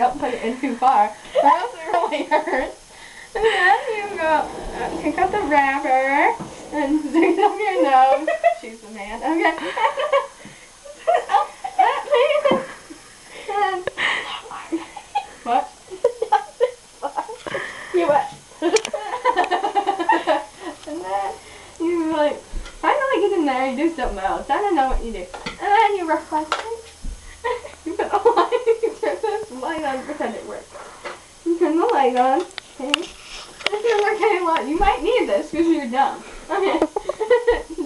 don't put it in too far, or else it really hurts. And then you go, take out the wrapper, and stick it up your nose. She's the man. Okay. What? You what? And then you like finally get in there, you do something else. I don't know what you do. And then you reflect it. You put a light, you turn this light on, pretend it works. You turn the light on, okay? This is working a lot. You might need this because you're dumb. Okay.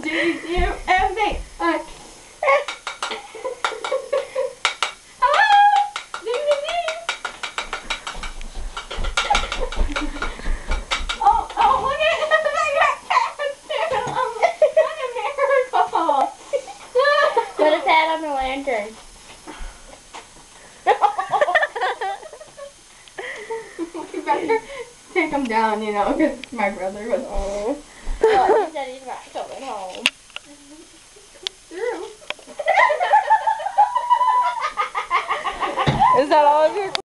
D-U-M-B. Alright. Put a pad on the lantern. You better take him down, you know, because my brother was Oh, he said he's not coming home. through. Is that all of your